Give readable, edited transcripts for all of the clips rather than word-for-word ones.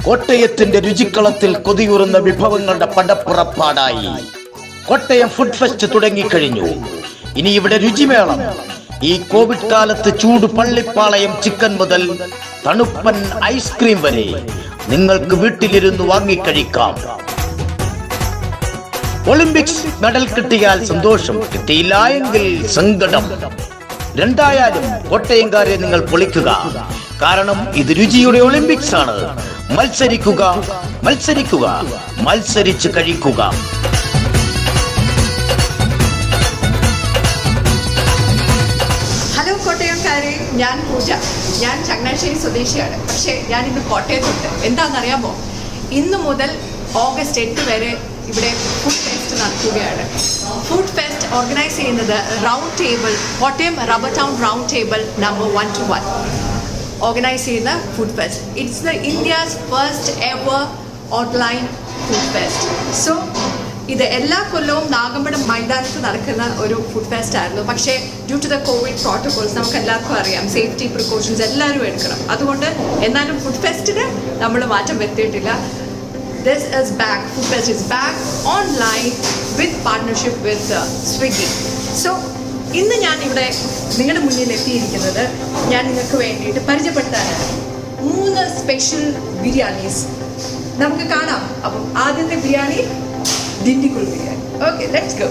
കോട്ടയത്തിന്റെ രുചിക്കളത്തിൽ കൊതിയൂറുന്ന വിഭവങ്ങളുടെ പടപ്പുറപ്പാടായി Kottayam food fest തുടങ്ങിക്കഴിഞ്ഞു. ഇനി ഇവിടെ രുചിമേളം. ഈ കോവിഡ് കാലത്ത് ചൂട് പള്ളിപ്പാളയം ചിക്കൻ മുതൽ തണുപ്പൻ ഐസ്ക്രീം വരെ നിങ്ങൾക്ക് വീട്ടിലിരുന്ന് വാങ്ങിക്കഴിക്കാം. ഒളിമ്പിക്സ് മെഡൽ കിട്ടിയാൽ സന്തോഷം, കിട്ടിയില്ല എങ്കിൽ സങ്കടം. രണ്ടായാലും കോട്ടയംകാരെ നിങ്ങൾ പൊളിക്കുക. കാരണം ഇത് രുചിയുടെ ഒളിമ്പിക്സ് ആണ്. മത്സരിക്കുക, മത്സരിക്കുക, മത്സരിച്ച് കഴിക്കുക. ഹലോ കോട്ടയംകാരെ, ഞാൻ പൂജ. ഞാൻ ചങ്ങനാശ്ശേരി സ്വദേശിയാണ്. പക്ഷേ ഞാൻ ഇന്ന് കോട്ടയത്തുണ്ട്. എന്താണെന്നറിയാമോ? ഇന്ന് മുതൽ ഓഗസ്റ്റ് 8 വരെ ഇവിടെ ഫുഡ് ഫെസ്റ്റ് നടക്കുകയാണ്. ഫുഡ് ഫെസ്റ്റ് ഓർഗനൈസ് ചെയ്യുന്നത് round table, Kottayam rubber town round table number 121 organise ചെയ്യുന്ന food fest. It's the India's first ever online food fest. So ഇത് എല്ലാ കൊല്ലവും നാഗമ്പടം മൈതാനത്ത് നടക്കുന്ന ഒരു ഫുഡ് ഫെസ്റ്റ് ആയിരുന്നു. പക്ഷേ due to the Covid protocols നമുക്ക് എല്ലാവർക്കും അറിയാം, സേഫ്റ്റി പ്രിക്കോഷൻസ് എല്ലാവരും എടുക്കണം. അതുകൊണ്ട് എന്നാലും ഫുഡ് ഫെസ്റ്റിന് നമ്മൾ മാറ്റം വരുത്തിയിട്ടില്ല. This is back. Food Fest is back online with partnership with Swiggy. So, ഇന്ന് ഞാൻ ഇവിടെ നിങ്ങളുടെ മുന്നിൽ എത്തിയിരിക്കുന്നത് ഞാൻ നിങ്ങൾക്ക് വേണ്ടിയിട്ട് പരിചയപ്പെടുത്താനാണ് 3 സ്പെഷ്യൽ ബിരിയാണീസ്. നമുക്ക് കാണാം. അപ്പം ആദ്യത്തെ biryani Dindigul biryani. Okay, let's go.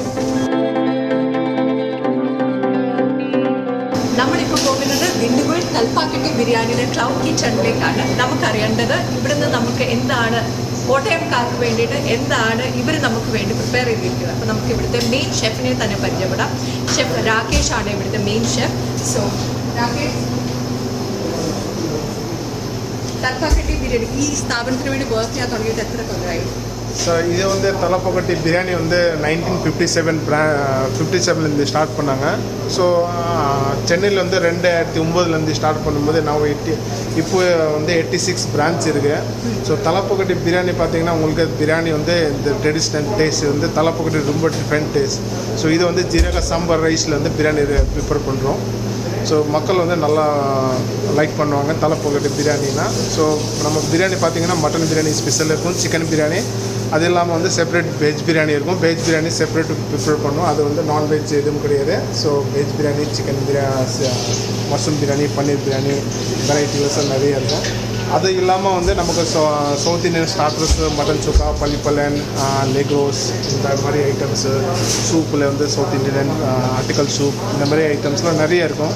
നമ്മളിപ്പോൾ പോകുന്നത് ദിണ്ടിഗുൾ തൽപ്പാക്കട്ടി ബിരിയാണിയുടെ ക്ലൗഡ് കിച്ചണിലേക്കാണ്. നമുക്കറിയേണ്ടത് ഇവിടുന്ന് നമുക്ക് എന്താണ് കോട്ടയംകാർക്ക് വേണ്ടിയിട്ട് എന്താണ് ഇവർ നമുക്ക് വേണ്ടി പ്രിപ്പയർ ചെയ്തിരിക്കുന്നത്. അപ്പോൾ നമുക്ക് ഇവിടുത്തെ മെയിൻ ഷെഫിനെ തന്നെ പരിചയപ്പെടാം. ഷെഫ് രാകേഷ് ആണ് ഇവിടുത്തെ main chef. So Rakesh, Thalappakatti biryani ഈ സ്ഥാപനത്തിന് വേണ്ടി വർക്ക് ചെയ്യാൻ തുടങ്ങിയിട്ട് എത്ര കൊല്ലമായി? ஸோ இது வந்து தலப்பாக்கட்டி பிரியாணி வந்து 1957 ஸ்டார்ட் பண்ணாங்க. ஸோ சென்னையில் வந்து 2009 ஸ்டார்ட் பண்ணும்போது நான் இப்போ வந்து 86 பிரான்ச் இருக்குது. ஸோ தலப்பாக்கட்டி பிரியாணி பார்த்தீங்கன்னா உங்களுக்கு பிரியாணி வந்து இந்த ட்ரெடிஷ்னல் டேஸ்ட் வந்து தலப்பாக்கட்டி ரொம்ப டிஃப்ரெண்ட் டேஸ்ட். ஸோ இது வந்து ஜீரக சாம்பார் ரைஸில் வந்து பிரியாணி ப்ரிப்பேர் பண்ணுறோம். ஸோ மக்கள் வந்து நல்லா லைக் பண்ணுவாங்க தலப்பாக்கட்டி பிரியாணினா. ஸோ நம்ம பிரியாணி பார்த்தீங்கன்னா மட்டன் பிரியாணி ஸ்பெஷல் இருக்கும், சிக்கன் பிரியாணி, அது இல்லாமல் வந்து செப்பரேட் வெஜ் பிரியாணி இருக்கும். வெஜ் பிரியாணி செப்பரேட் ப்ரிப்பேர் பண்ணுவோம். அது வந்து நான்வெஜ் எதுவும் கிடையாது. So veg biryani, chicken biryani, mushroom biryani, paneer biryani, varieties நிறைய இருக்கும். அது இல்லாமல் வந்து நமக்கு south Indian starters, mutton chukka, பள்ளிப்பலன், லெக் ரோஸ், இந்த மாதிரி ஐட்டம்ஸு, சூப்பில் வந்து சவுத் இந்தியன் ஆர்டிக்கல் சூப், இந்த மாதிரி ஐட்டம்ஸ்லாம் நிறைய இருக்கும்.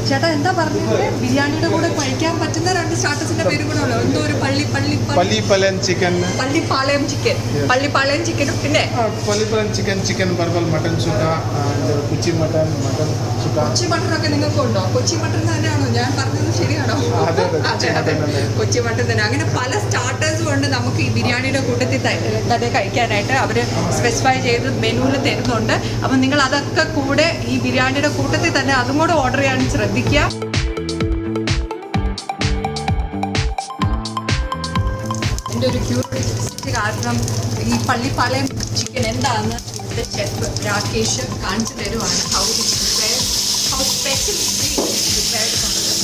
ചേട്ടാ എന്താ പറഞ്ഞത്? ബിരിയാണിയുടെ കൂടെ കഴിക്കാൻ പറ്റുന്ന 2 സ്റ്റാർട്ടേഴ്സിന്റെ പേര് കൂടെ ഉള്ളൂ. എന്തോ ഒരു പള്ളിപ്പലൻ ചിക്കൻ, പള്ളിപ്പാളയം ചിക്കൻ, പള്ളിപ്പാളയം ചിക്കനും പിന്നെ പള്ളിപ്പലൻ chicken, chicken burger, mutton chukka, Kochi mutton, mutton chukka. Kochi മട്ടനൊക്കെ നിങ്ങൾക്ക് ഉണ്ടോ? കൊച്ചി മട്ടൻ തന്നെയാണോ ഞാൻ പറഞ്ഞത്? ശരിയാണോ? അതെ, കൊച്ചി മട്ടൻ തന്നെ. അങ്ങനെ പല സ്റ്റാർട്ടേഴ്സും ഉണ്ട് നമുക്ക് ഈ ബിരിയാണിയുടെ കൂട്ടത്തിൽ തന്നെ കഴിക്കാനായിട്ട്. അവർ സ്പെസിഫൈ ചെയ്ത് മെനുവിൽ തരുന്നുണ്ട്. അപ്പം നിങ്ങൾ അതൊക്കെ കൂടെ ഈ ബിരിയാണിയുടെ കൂട്ടത്തിൽ തന്നെ അതും കൂടെ ഓർഡർ ചെയ്യാൻ ശ്രദ്ധിക്കുക. എൻ്റെ ഒരു ക്യൂരിയോസിറ്റി കാരണം ഈ പള്ളിപ്പാളയം ചിക്കൻ എന്താണെന്ന് ഇവിടുത്തെ ഷെഫ് രാകേഷ് കാണിച്ചു തരുവാണ്. ഹൗ സ്പെഷ്യലി പ്രിപ്പയർഡ് பண்ணுறது.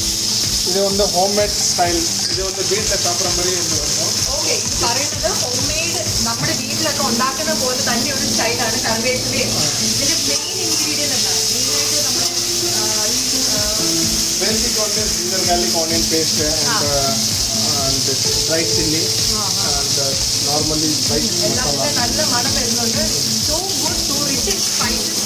இது வந்து ஹோம்மேட் ஸ்டைல். இது வந்து வீட்டில் சாப்பிட்ற மாதிரி இருக்கும். ഓക്കെ, ഇത് പറയുന്നത് ഹോം മെയ്ഡ് നമ്മുടെ വീട്ടിലൊക്കെ ഉണ്ടാക്കുന്ന പോലെ തന്നെ ഒരു സ്റ്റൈലാണ്. കറിവേപ്പിലേ ഇതിൻ്റെ മെയിൻ ഇൻഗ്രീഡിയൻ്റ് എന്താണ്? മെയിനായിട്ട് നമ്മൾ basic one is ginger garlic onion paste and dry chili and normally spice masala. നല്ല മണം വരുന്നുണ്ട്. So good, so rich in spices.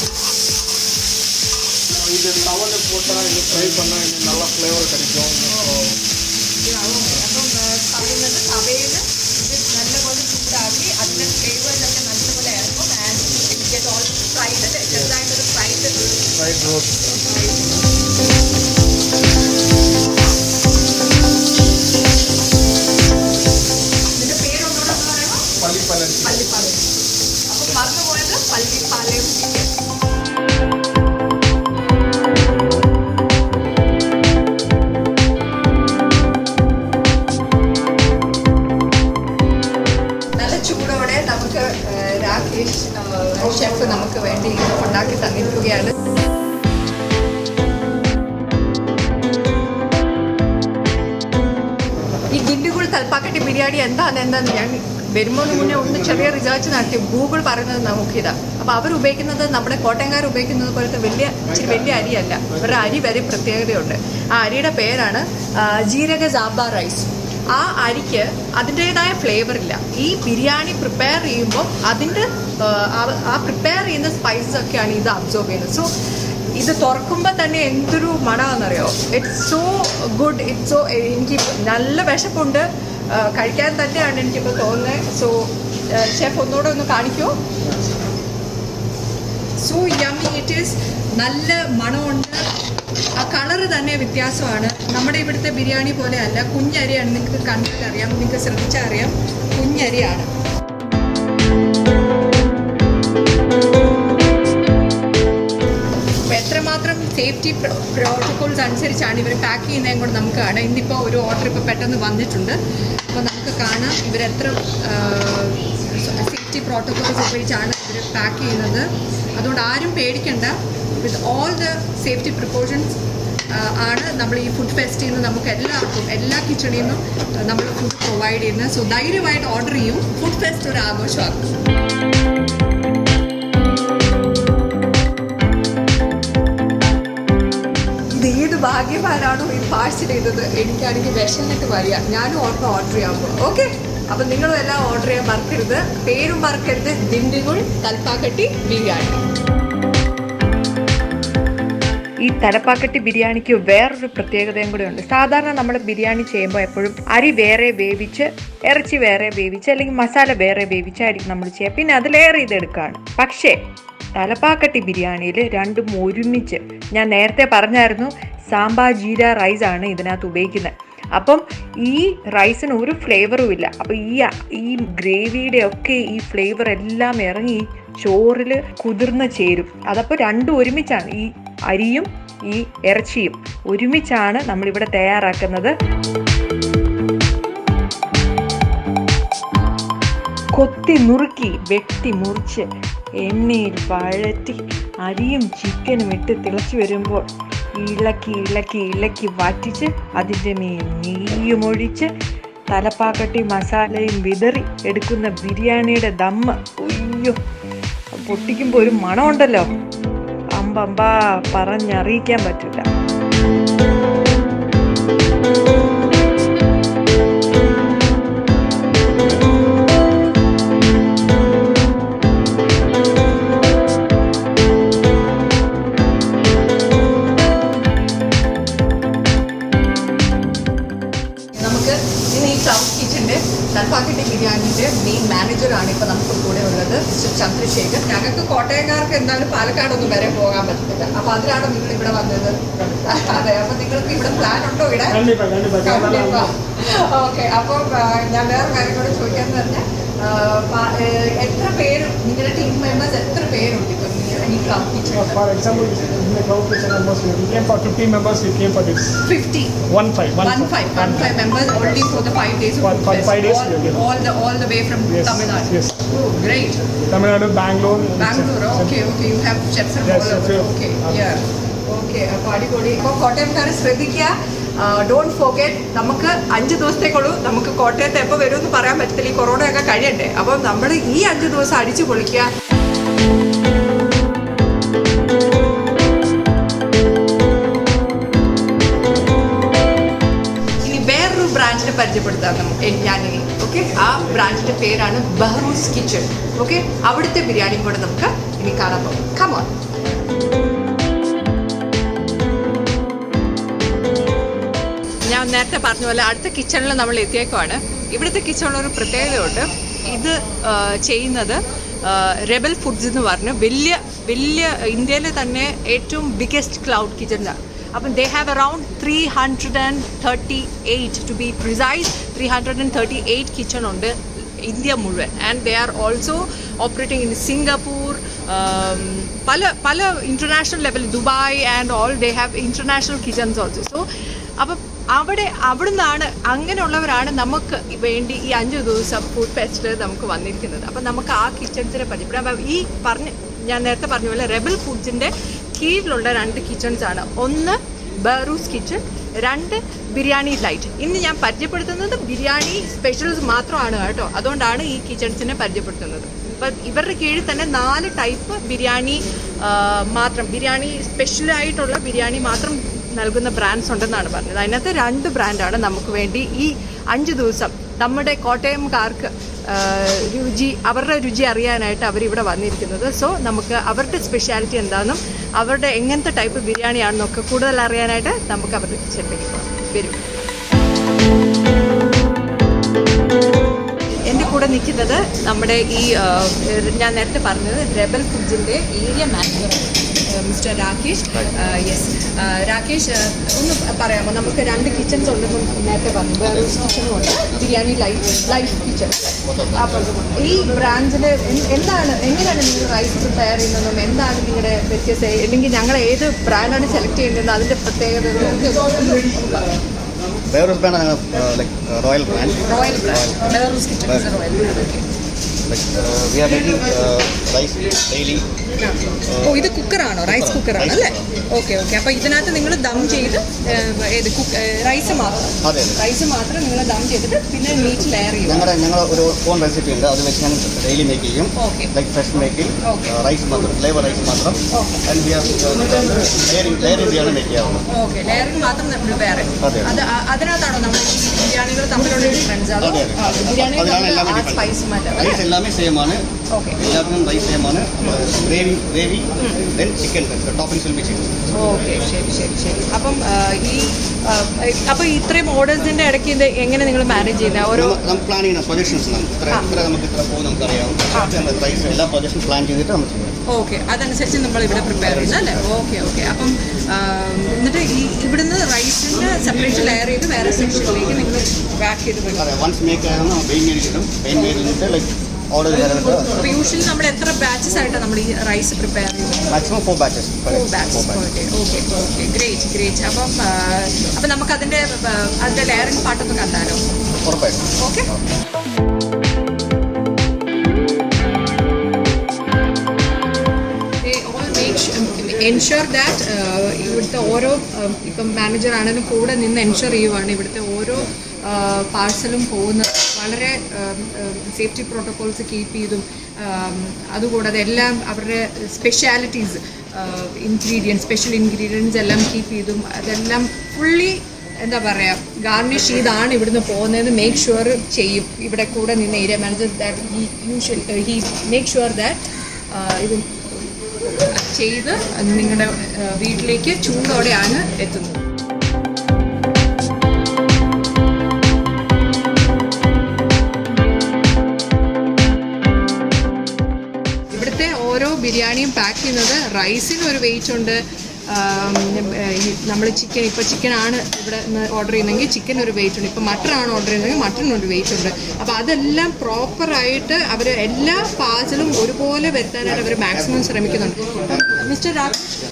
இது தவளை போட்டால் இது ஃப்ரை பண்ணால் இது நல்லா ஃப்ளேவர் கிடைக்கும். അപ്പം പറയുന്നത് തവയിൽ ഇത് നല്ലപോലെ ചൂടാക്കി അതിൻ്റെ ഫ്ലേവേഴ്സൊക്കെ നല്ലപോലെ ഇറക്കും. And it get all fried അല്ലേ? ചെറുതായിട്ടൊരു ഫ്രൈഡ് റോസ്റ്റ്. പള്ളിപ്പാളയം. അപ്പം മറന്നുപോയത് പള്ളിപ്പാളയം ചിക്കൻ. നല്ല ചൂടോടെ നമുക്ക് രാകേഷ് ഷെഫ് നമുക്ക് വേണ്ടി ഉണ്ടാക്കി തന്നിരിക്കുകയാണ്. ഈ ദിണ്ടിഗുൾ തലപ്പാക്കട്ടി ബിരിയാണി എന്താണെന്ന് ഞാൻ വരുമ്പോൾ മുന്നേ ഒന്ന് ചെറിയ റിസർച്ച് നടത്തി ഗൂഗിൾ പറയുന്നത് നമുക്കിതാ. അപ്പോൾ അവർ ഉപയോഗിക്കുന്നത് നമ്മുടെ കോട്ടയംകാർ ഉപയോഗിക്കുന്നത് പോലത്തെ ഇച്ചിരി വലിയ അരിയല്ല. ഇവരുടെ അരി വരെ പ്രത്യേകതയുണ്ട്. ആ അരിയുടെ പേരാണ് ജീരക സാമ്പാർ റൈസ്. ആ അരിക്ക് അതിൻ്റേതായ ഫ്ലേവർ ഇല്ല. ഈ ബിരിയാണി പ്രിപ്പയർ ചെയ്യുമ്പോൾ അതിൻ്റെ ആ പ്രിപ്പയർ ചെയ്യുന്ന സ്പൈസസ് ഒക്കെയാണ് ഇത് അബ്സോർബ് ചെയ്യുന്നത്. സോ ഇത് തുറക്കുമ്പോൾ തന്നെ എന്തൊരു മണമാണെന്നറിയോ. It's so good. It's so എനിക്ക് നല്ല വിശപ്പുണ്ട്, കഴിക്കാൻ തന്നെയാണ് എനിക്കിപ്പോൾ തോന്നുന്നത്. സോ ഷെഫ് ഒന്നുകൂടെ ഒന്ന് കാണിക്കുമോ? So yummy it is. നല്ല മണമുണ്ട്. ആ കളറ് തന്നെ വ്യത്യാസമാണ്. നമ്മുടെ ഇവിടുത്തെ ബിരിയാണി പോലെ അല്ല. കുഞ്ഞരിയാണ്. നിങ്ങൾക്ക് കണ്ടാൽ അറിയാം, നിങ്ങൾക്ക് ശ്രദ്ധിച്ചാൽ അറിയാം, കുഞ്ഞരിയാണ്. എത്രമാത്രം സേഫ്റ്റി പ്രോട്ടോകോൾസ് അനുസരിച്ചാണ് ഇവർ പാക്ക് ചെയ്യുന്നതും കൂടെ നമുക്ക് കാണാം. ഇന്നിപ്പോൾ ഒരു ഓർഡർ ഇപ്പോൾ പെട്ടെന്ന് വന്നിട്ടുണ്ട്. അപ്പോൾ നമുക്ക് കാണാം ഇവരെത്ര സേഫ്റ്റി പ്രോട്ടോകോൾസ് ഉപയോഗിച്ചാണ് ഇവർ പാക്ക് ചെയ്യുന്നത്. അതുകൊണ്ട് ആരും പേടിക്കണ്ട. With all the safety precautions ആണ് നമ്മൾ ഈ ഫുഡ് ഫെസ്റ്റിൽ നിന്ന് നമുക്ക് എല്ലാവർക്കും എല്ലാ കിച്ചണിൽ നിന്നും നമ്മൾ ഫുഡ് പ്രൊവൈഡ് ചെയ്യുന്നത്. സോ ധൈര്യമായിട്ട് ഓർഡർ ചെയ്യും. ഫുഡ് ഫെസ്റ്റ് ഒരു ആഘോഷമാക്കും. ഏത് ഭാഗ്യവാനാണോ ഈ പാഴ്സൽ ചെയ്തത്. എനിക്കാണെങ്കിൽ വിശന്നിട്ട് വരിക. ഞാനും ഓർഡർ ചെയ്യാൻ പോകും. ഓക്കെ, അപ്പം നിങ്ങളും എല്ലാം ഓർഡർ ചെയ്യാൻ മറക്കരുത്. പേരും മറക്കരുത്, ദിണ്ടിഗുൾ തലപ്പാക്കട്ടി ബിരിയാണി. ഈ തലപ്പാക്കട്ടി ബിരിയാണിക്ക് വേറൊരു പ്രത്യേകതയും കൂടെ ഉണ്ട്. സാധാരണ നമ്മൾ ബിരിയാണി ചെയ്യുമ്പോൾ എപ്പോഴും അരി വേറെ വേവിച്ച്, ഇറച്ചി വേറെ വേവിച്ച്, അല്ലെങ്കിൽ മസാല വേറെ വേവിച്ചായിരിക്കും നമ്മൾ ചെയ്യുക. പിന്നെ അത് ലെയർ ചെയ്തെടുക്കുകയാണ്. പക്ഷേ തലപ്പാക്കട്ടി ബിരിയാണിയിൽ രണ്ടും ഒരുമിച്ച്, ഞാൻ നേരത്തെ പറഞ്ഞായിരുന്നു സാമ്പാർ ജീര റൈസാണ് ഇതിനകത്ത് ഉപയോഗിക്കുന്നത്. അപ്പം ഈ റൈസിന് ഒരു ഫ്ലേവറും ഇല്ല. അപ്പം ഈ ഗ്രേവിയുടെ ഒക്കെ ഈ ഫ്ലേവർ എല്ലാം ഇറങ്ങി ചോറിൽ കുതിർന്ന് ചേരും. അതപ്പോൾ രണ്ടും ഒരുമിച്ചാണ്. ഈ അരിയും ഈ ഇറച്ചിയും ഒരുമിച്ചാണ് നമ്മളിവിടെ തയ്യാറാക്കുന്നത്. കൊത്തി നുറുക്കി വെട്ടി മുറിച്ച് എണ്ണയിൽ വഴറ്റി അരിയും ചിക്കനും ഇട്ട് തിളച്ച് വരുമ്പോൾ ഇളക്കി ഇളക്കി ഇളക്കി വറ്റിച്ച് അതിൻ്റെ മേൽ നെയ്യുമൊഴിച്ച് തലപ്പാക്കട്ടി മസാലയും വിതറി എടുക്കുന്ന ബിരിയാണിയുടെ ദമ്മ്, അയ്യോ, പൊട്ടിക്കുമ്പോൾ ഒരു മണമുണ്ടല്ലോ, അമ്പമ്പാ, പറഞ്ഞറിയിക്കാൻ പറ്റില്ല. തലപ്പാക്കട്ടി ബിരിയാണിൻ്റെ മെയിൻ മാനേജറാണ് ഇപ്പോൾ നമുക്ക് കൂടെ ഉള്ളത്, മിസ്റ്റർ ചന്ദ്രശേഖർ. ഞങ്ങൾക്ക് കോട്ടയംകാർക്ക് എന്തായാലും പാലക്കാടൊന്നും വരെ പോകാൻ പറ്റത്തില്ല. അപ്പോൾ അതിനാണ് നിങ്ങൾ ഇവിടെ വന്നത്. അതെ, അപ്പോൾ നിങ്ങൾക്ക് ഇവിടെ പ്ലാൻ ഉണ്ടോ ഇവിടെ? ഓക്കെ. അപ്പോൾ ഞാൻ വേറെ കാര്യം കൂടെ ചോദിക്കാമെന്ന് പറഞ്ഞാൽ, എത്ര പേര് നിങ്ങളുടെ ടീം മെമ്പേഴ്സ് എത്ര പേരുണ്ട് ഇപ്പം ഈ club kitchen? For example, in the cloud kitchen almost we came for 50 members. We came for this 50. 15 members only for the 5 days of food fest. 5 days. All the way from Yes, Tamil Nadu. yes. Oh, great. Tamil Nadu, Bangalore. Okay. You have chefs from Yes, all over. yes. Okay, yeah. Okay, അപ്പോൾ അടിപൊളി. ഇപ്പോൾ കോട്ടയംകാരെ ശ്രദ്ധിക്കുക. Don't forget, നമുക്ക് 5 ദിവസത്തേക്കുള്ളൂ. നമുക്ക് കോട്ടയത്ത് എപ്പോൾ വരുമെന്ന് പറയാൻ പറ്റത്തില്ല. ഈ കൊറോണയൊക്കെ കഴിയണ്ടേ. അപ്പോൾ നമ്മൾ ഈ 5 ദിവസം അടിച്ചു പൊളിക്കുക. ബ്രാഞ്ചിനെ പരിചയപ്പെടുത്താം ഞാനിനി. ഓക്കെ, ആ ബ്രാഞ്ചിൻ്റെ പേരാണ് ബഹ്റൂസ് കിച്ചൺ. ഓക്കെ, അവിടുത്തെ ബിരിയാണിയും കൂടെ നമുക്ക് ഇനി കാണാൻ പോകും. Come on. ഞാൻ നേരത്തെ പറഞ്ഞ പോലെ അടുത്ത കിച്ചണിൽ നമ്മൾ എത്തിയേക്കുവാണ്. ഇവിടുത്തെ കിച്ചണിലൊരു പ്രത്യേകതയുണ്ട്. ഇത് ചെയ്യുന്നത് റെബൽ ഫുഡ്സ് എന്ന് പറഞ്ഞ് വലിയ ഇന്ത്യയിലെ തന്നെ ഏറ്റവും ബിഗ്ഗസ്റ്റ് ക്ലൗഡ് കിച്ചണാണ്. അപ്പം they have around 338 to be precise. 338 kitchen ഉണ്ട് ഇന്ത്യ മുഴുവൻ. And they are also operating in Singapore, പല international level, Dubai and all. They have international kitchens also. So അപ്പം അവിടുന്നാണ്, അങ്ങനെയുള്ളവരാണ് നമുക്ക് വേണ്ടി ഈ 5 ദിവസം ഫുഡ് ഫെസ്റ്റിൽ നമുക്ക് വന്നിരിക്കുന്നത്. അപ്പം നമുക്ക് ആ കിച്ചൺസിനെ പരിചയപ്പെടാം. അപ്പം ഈ ഞാൻ നേരത്തെ പറഞ്ഞ പോലെ റെബൽ ഫുഡ്സിൻ്റെ കീഴിലുള്ള 2 കിച്ചൺസ് ആണ്. ഒന്ന് ബഹ്റൂസ് കിച്ചൺ, 2 ബിരിയാണി ലൈറ്റ്. ഇന്ന് ഞാൻ പരിചയപ്പെടുത്തുന്നത് ബിരിയാണി സ്പെഷ്യൽസ് മാത്രമാണ് കേട്ടോ. അതുകൊണ്ടാണ് ഈ കിച്ചൺസിനെ പരിചയപ്പെടുത്തുന്നത്. ഇപ്പം ഇവരുടെ കീഴിൽ തന്നെ 4 ടൈപ്പ് ബിരിയാണി മാത്രം, ബിരിയാണി സ്പെഷ്യലായിട്ടുള്ള ബിരിയാണി മാത്രം നൽകുന്ന ബ്രാൻഡ്സ് ഉണ്ടെന്നാണ് പറഞ്ഞത്. അതിനകത്ത് 2 ബ്രാൻഡാണ് നമുക്ക് വേണ്ടി ഈ 5 ദിവസം നമ്മുടെ കോട്ടയംകാർക്ക് അവരുടെ രുചി അറിയാനായിട്ട് അവരിവിടെ വന്നിരിക്കുന്നത്. സോ നമുക്ക് അവരുടെ സ്പെഷ്യാലിറ്റി എന്താണെന്നും അവരുടെ എങ്ങനത്തെ ടൈപ്പ് ബിരിയാണിയാണെന്നൊക്കെ കൂടുതൽ അറിയാനായിട്ട് നമുക്ക് അവരുടെ കിച്ചണിലേക്ക് പോകാം. വരും. എൻ്റെ കൂടെ നിൽക്കുന്നത് നമ്മുടെ ഈ ഞാൻ നേരത്തെ പറഞ്ഞത് റെബൽ ഫുഡ്സിൻ്റെ area manager mister Rakesh. Yes Rakesh, ഒന്ന് പറയാമോ? നമുക്ക് 2 കിച്ചൺസ് ഉണ്ടെന്ന് നേരത്തെ പറഞ്ഞു. വേറെ കിച്ചണും ഉണ്ട്, ബിരിയാണി ലൈഫ് കിച്ചൺ. അപ്പോൾ ഈ ബ്രാൻഡിൽ എങ്ങനെയാണ് നിങ്ങൾ റൈസ് പ്രിപ്പയർ ചെയ്യുന്നതും എന്താണ് നിങ്ങളുടെ വ്യത്യസ്തം, അല്ലെങ്കിൽ ഞങ്ങൾ ഏത് ബ്രാൻഡാണ് സെലക്ട് ചെയ്യുന്നത് അതിൻ്റെ പ്രത്യേകതകളൊക്കെ പറയാം. Bearus brand like Royal brand. Royal brand. Bearus kitchen is a Royal brand. Okay. Like we are making rice daily. ഇത് കുക്കറാണോ? റൈസ് കുക്കറാണ് അല്ലേ? ഓക്കെ. അപ്പോൾ ഇതിനകത്ത് നിങ്ങൾ ദം ചെയ്ത് റൈസ് മാത്രം നിങ്ങൾ ദം ചെയ്തിട്ട് പിന്നെ മീറ്റ് ലെയർ ചെയ്യും. ഞങ്ങൾ ഒരു ഓൺ റെസിപ്പി ഉണ്ട്, അത് വെച്ച് ഞങ്ങൾ ഡെയിലി മേക്ക് ചെയ്യും. ലൈക്ക് ഫ്രഷ് മേക്കിംഗ്, റൈസ് മാത്രം, ഫ്ലേവർ റൈസ് മാത്രം. And we are layering make ചെയ്യാവുന്നത്. ഓക്കെ, ലെയറിംഗ് മാത്രം പ്രിപ്പയർ ചെയ്യും. അതിനകത്താണോ നമ്മൾ ഈ ബിരിയാണികൾ തമ്മിലുള്ള ഡിഫറൻസ്? അതോ ബിരിയാണി സ്പൈസ് മാറ്റം? റൈസ് എല്ലാമേ സെയിം ആണ്. എല്ലാത്തിനും റൈസ് സെയിം ആണ്. Gravy then chicken, the toppings will be changed. Okay, ശരി. അപ്പം ഇത്രയും ഓർഡേഴ്സിന്റെ ഇടയ്ക്ക് ഇത് എങ്ങനെ നിങ്ങൾ മാനേജ് ചെയ്യുന്നത്? ഓരോ നമുക്ക് പ്ലാൻ ചെയ്യുന്ന പ്രൊജക്ഷൻസ് നമുക്ക് ഇത്ര പോകും നമുക്കറിയാം. റൈസ് എല്ലാ പ്രൊജക്ഷൻ പ്ലാൻ ചെയ്തിട്ട് നമുക്ക് ചെയ്യാം. ഓക്കെ, അതനുസരിച്ച് നമ്മൾ ഇവിടെ പ്രിപ്പയർ ചെയ്യുന്നത് അല്ലേ? ഓക്കെ. അപ്പം എന്നിട്ട് ഇവിടുന്ന് റൈസിൻ്റെ സെപ്പറേറ്റ് ലെയർ ചെയ്ത് വേറെ സെക്ഷനിലേക്ക് നിങ്ങൾ പാക്ക് ചെയ്ത് വരും. അതെ, വൺസ് മേക്ക് ആയിരുന്നു വെയിൻ മേടിച്ചിട്ടും ലൈക്ക് ഓർഡർ ചെയ്യാനായിട്ട്. അപ്പോൾ യൂഷ്വലി നമ്മൾ എത്ര ബാച്ചസ് ആയിട്ടാണ് നമ്മൾ ഈ റൈസ് പ്രിപ്പയർ ചെയ്യുന്നത്? Maximum 4 batches. Okay, great. അപ്പം നമുക്ക് അതിൻ്റെ ലെയറിംഗ് പാട്ടൊന്ന് കണ്ടാലോ? ഉറപ്പായിട്ടും. ഓക്കെ. എൻഷുർ ദാറ്റ് ഇവിടുത്തെ ഓരോ ഇപ്പം മാനേജർ ആണെങ്കിലും കൂടെ നിന്ന് എൻഷുർ ചെയ്യുവാണ് ഇവിടുത്തെ ഓരോ പാഴ്സലും പോകുന്നത് വളരെ സേഫ്റ്റി പ്രോട്ടോകോൾസ് കീപ്പ് ചെയ്തും അതുകൂടാതെ എല്ലാം അവരുടെ സ്പെഷ്യാലിറ്റീസ് സ്പെഷ്യൽ ഇൻഗ്രീഡിയൻസ് എല്ലാം കീപ്പ് ചെയ്തും അതെല്ലാം ഫുള്ളി എന്താ പറയുക ഗാർണിഷ് ചെയ്താണ് ഇവിടുന്ന് പോകുന്നതെന്ന് മേക്ക് ഷുവർ ചെയ്യും ഇവിടെ കൂടെ നിന്ന് area manager. That he make sure that ഇത് ചെയ്ത് നിങ്ങളുടെ വീട്ടിലേക്ക് ചൂടോടെയാണ് എത്തുന്നത്. ഇവിടുത്തെ ഓരോ ബിരിയാണിയും പാക്ക് ചെയ്യുന്നത് റൈസിന് ഒരു വെയിറ്റ് ഉണ്ട്. നമ്മൾ ചിക്കനാണ് ഇവിടെ നിന്ന് ഓർഡർ ചെയ്യുന്നതെങ്കിൽ ചിക്കൻ ഒരു വെയിറ്റ് ഉണ്ട്. ഇപ്പോൾ മട്ടനാണ് ഓർഡർ ചെയ്യുന്നതെങ്കിൽ മട്ടനൊരു വെയിറ്റ് ഉണ്ട്. അപ്പോൾ അതെല്ലാം പ്രോപ്പറായിട്ട് അവർ എല്ലാ പാചലും ഒരുപോലെ വരുത്താനായിട്ട് അവർ മാക്സിമം ശ്രമിക്കുന്നുണ്ട്. മിസ്റ്റർ രാകേഷ്,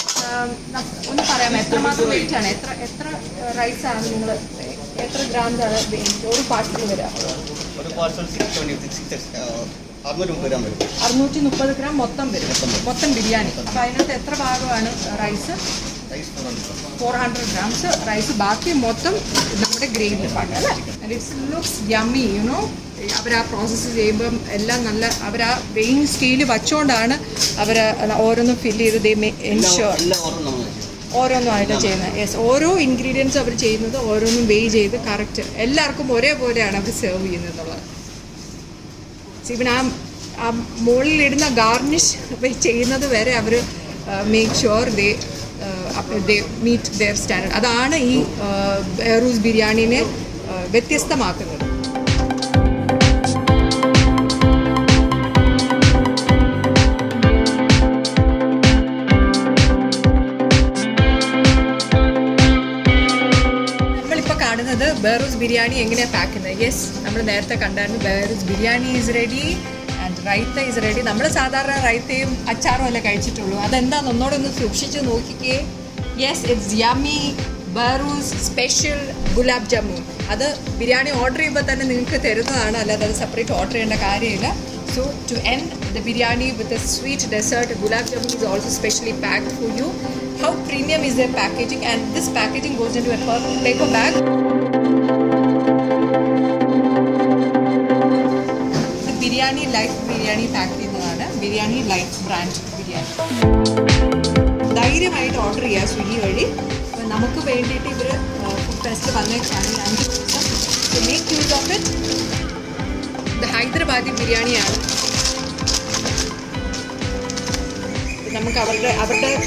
ഒന്ന് പറയാമോ എത്രമാത്രം വെയിറ്റ് ആണ്? എത്ര റൈസാണ് നിങ്ങൾ എത്ര ഗ്രാംസാണ് ഒരു പാർസൽ വരിക? ഒരു പാർസൽ 630 ഗ്രാം മൊത്തം വരും, മൊത്തം ബിരിയാണി. അപ്പോൾ അതിനകത്ത് എത്ര ഭാഗമാണ് റൈസ്? 400 grams rice. ബാക്കി മൊത്തം നമ്മുടെ ഗ്രേവി പാട്ട് അല്ലേ? It's looks yummy. അവർ ആ പ്രോസസ്സ് ചെയ്യുമ്പം എല്ലാം നല്ല അവർ ആ വെയിങ് സ്കെയിൽ വച്ചുകൊണ്ടാണ് അവർ ഓരോന്നും ഫില്ല് ചെയ്ത് എൻഷുർ ഓരോന്നുമായിട്ട് ചെയ്യുന്നത്. യെസ്, ഓരോ ഇൻഗ്രീഡിയൻസ് അവർ ചെയ്യുന്നത് ഓരോന്നും വെയ് ചെയ്ത് കറക്റ്റ് എല്ലാവർക്കും ഒരേപോലെയാണ് അവർ സെർവ് ചെയ്യുന്നതെന്നുള്ളത്. പിന്നെ ആ മുകളിലിടുന്ന ഗാർണിഷ് ചെയ്യുന്നത് വരെ അവർ make sure they meet their standard. അതാണ് ഈ ബെയറൂസ് ബിരിയാണിനെ വ്യത്യസ്തമാക്കുന്നത്. നമ്മളിപ്പോൾ കാണുന്നത് ബെയറൂസ് ബിരിയാണി എങ്ങനെയാണ് പാക്ക് ചെയ്യുന്നത്. യെസ്, നമ്മൾ നേരത്തെ കണ്ടായിരുന്നു Behrouz biryani is ready and raita is ready. നമ്മൾ സാധാരണ റൈത്തയും അച്ചാറും അല്ലേ കഴിച്ചിട്ടുള്ളൂ. അതെന്താണെന്ന് ഒന്നോടൊന്ന് സൂക്ഷിച്ച് നോക്കിക്കേ. Yes, it's yummy Behrouz special gulab jamun. അത് ബിരിയാണി ഓർഡർ ചെയ്യുമ്പോൾ തന്നെ നിങ്ങൾക്ക് തരുന്നതാണ്, അല്ലാതെ അത് സെപ്പറേറ്റ് ഓർഡർ ചെയ്യേണ്ട കാര്യമില്ല. So to end the biryani with a sweet dessert, gulab jamun is also specially packed for you. How premium is their packaging, and this packaging goes into a paper bag. The biryani life biryani pack ചെയ്യുന്നതാണ് biryani life brand biryani. ധൈര്യമായിട്ട് order ചെയ്യുക സ്വിഗ്ഗി വഴി. അപ്പോൾ നമുക്ക് വേണ്ടിയിട്ട് ഇവർ food fest വന്നേക്കാണ് 5 ദിവസം. So make use of it. ഇത് ഹൈദരാബാദി ബിരിയാണിയാണ്. നമുക്ക് അവരുടെ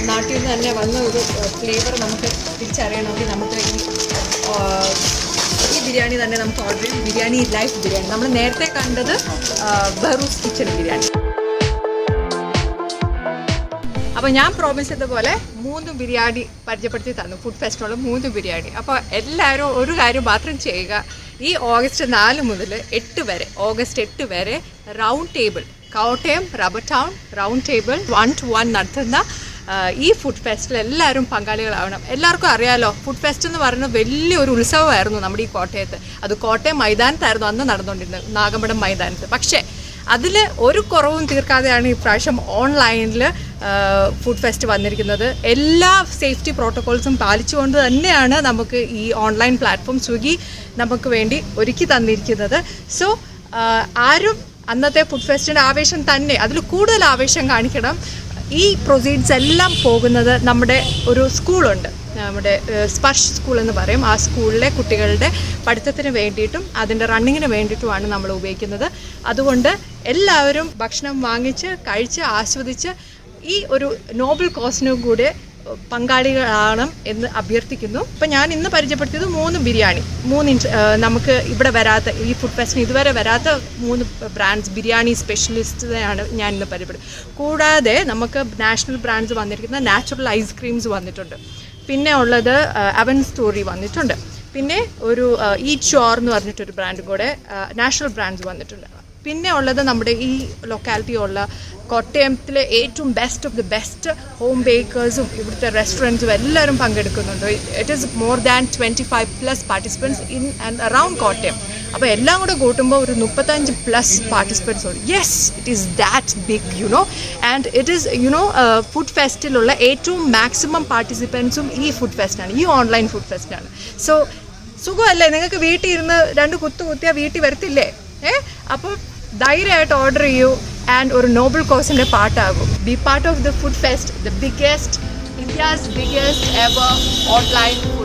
നാട്ടിൽ നിന്ന് തന്നെ വന്ന ഒരു ഫ്ലേവർ നമുക്ക് തിരിച്ചറിയണമെങ്കിൽ നമുക്ക് ഈ ബിരിയാണി തന്നെ നമുക്ക് ഓർഡർ ചെയ്യാം. ബിരിയാണി ലൈഫ് ബിരിയാണി. നമ്മൾ നേരത്തെ കണ്ടത് ബഹറൂസ് കിച്ചൺ ബിരിയാണി. അപ്പോൾ ഞാൻ പ്രോമിസ് ചെയ്തതുപോലെ 3 ബിരിയാണി പരിചയപ്പെടുത്തി തന്നു. Food festival 3 biryani. അപ്പോൾ എല്ലാവരും ഒരു കാര്യം മാത്രം ചെയ്യുക. ഈ ഓഗസ്റ്റ് 4 മുതൽ 8 വരെ, ഓഗസ്റ്റ് 8 വരെ round table, Kottayam rubber town round table 1-to-1 നടത്തുന്ന ഈ ഫുഡ് ഫെസ്റ്റിൽ എല്ലാവരും പങ്കാളികളാവണം. എല്ലാവർക്കും അറിയാലോ, ഫുഡ് ഫെസ്റ്റ് എന്ന് പറയുന്നത് വലിയൊരു ഉത്സവമായിരുന്നു നമ്മുടെ ഈ കോട്ടയത്ത്. അത് കോട്ടയം മൈതാനത്തായിരുന്നു അന്ന് നടന്നുകൊണ്ടിരുന്നത്, നാഗമ്പടം മൈതാനത്ത്. പക്ഷേ അതിൽ ഒരു കുറവും തീർക്കാതെയാണ് ഇപ്രാവശ്യം ഓൺലൈനിൽ ഫുഡ് ഫെസ്റ്റ് വന്നിരിക്കുന്നത്. എല്ലാ സേഫ്റ്റി പ്രോട്ടോകോൾസും പാലിച്ചുകൊണ്ട് തന്നെയാണ് നമുക്ക് ഈ ഓൺലൈൻ പ്ലാറ്റ്ഫോം സ്വിഗ്ഗി നമുക്ക് വേണ്ടി ഒരുക്കി തന്നിരിക്കുന്നത്. സോ ആരും അന്നത്തെ ഫുഡ് ഫെസ്റ്റിൻ്റെ ആവേശം തന്നെ, അതിൽ കൂടുതൽ ആവേശം കാണിക്കണം. ഈ പ്രൊസീഡ്സ് എല്ലാം പോകുന്നത് നമ്മുടെ ഒരു സ്കൂളുണ്ട്, നമ്മുടെ സ്പർശ് സ്കൂൾ എന്ന് പറയും. ആ സ്കൂളിലെ കുട്ടികളുടെ പഠിത്തത്തിന് വേണ്ടിയിട്ടും അതിൻ്റെ റണ്ണിങ്ങിന് വേണ്ടിയിട്ടുമാണ് നമ്മൾ ഉപയോഗിക്കുന്നത്. അതുകൊണ്ട് എല്ലാവരും ഭക്ഷണം വാങ്ങിച്ച് കഴിച്ച് ആസ്വദിച്ച് ഈ ഒരു നോബൽ കോസിനും കൂടെ പങ്കാളികളാണ് എന്ന് അഭ്യർത്ഥിക്കുന്നു. ഇപ്പം ഞാൻ ഇന്ന് പരിചയപ്പെടുത്തിയത് 3 ബിരിയാണി, 3 നമുക്ക് ഇവിടെ വരാത്ത, ഈ ഫുഡ് ഫെസ്റ്റിന് ഇതുവരെ വരാത്ത 3 ബ്രാൻഡ്സ് ബിരിയാണി സ്പെഷ്യലിസ്റ്റിനെയാണ് ഞാൻ ഇന്ന് പരിചയപ്പെടുന്നത്. കൂടാതെ നമുക്ക് നാഷണൽ ബ്രാൻഡ്സ് വന്നിരിക്കുന്ന നാച്ചുറൽ ഐസ്ക്രീംസ് വന്നിട്ടുണ്ട്. പിന്നെ ഉള്ളത് അവൻ സ്റ്റോറി വന്നിട്ടുണ്ട്. പിന്നെ ഒരു ഈറ്റ് ഷോർ എന്ന് പറഞ്ഞിട്ടൊരു ബ്രാൻഡും കൂടെ നാഷണൽ ബ്രാൻഡ്സ് വന്നിട്ടുണ്ട്. പിന്നെ ഉള്ളത് നമ്മുടെ ഈ ലൊക്കാലിറ്റി ഉള്ള കോട്ടയത്തിലെ ഏറ്റവും best of the best home ബേക്കേഴ്സും ഇവിടുത്തെ റെസ്റ്റോറൻറ്റ്സും എല്ലാവരും പങ്കെടുക്കുന്നുണ്ട്. It is more than 25+ participants in and around Kottayam. അപ്പോൾ എല്ലാം കൂടെ കൂട്ടുമ്പോൾ ഒരു 35+ പാർട്ടിസിപ്പൻറ്റ്സ് ഉണ്ട്. Yes, it is that big and it is food ഫെസ്റ്റിലുള്ള ഏറ്റവും മാക്സിമം പാർട്ടിസിപ്പൻസും ഈ ഫുഡ് ഫെസ്റ്റാണ്, ഈ ഓൺലൈൻ ഫുഡ് ഫെസ്റ്റാണ്. സോ സുഖമല്ലേ, നിങ്ങൾക്ക് വീട്ടിൽ ഇരുന്ന് 2 കുത്തിയാൽ വീട്ടിൽ വരത്തില്ലേ? അപ്പം ധൈര്യമായിട്ട് ഓർഡർ ചെയ്യൂ ആൻഡ് ഒരു നോബൽ കോസിൻ്റെ പാർട്ടാകും. Be part of the food fest, the biggest, India's biggest ever online food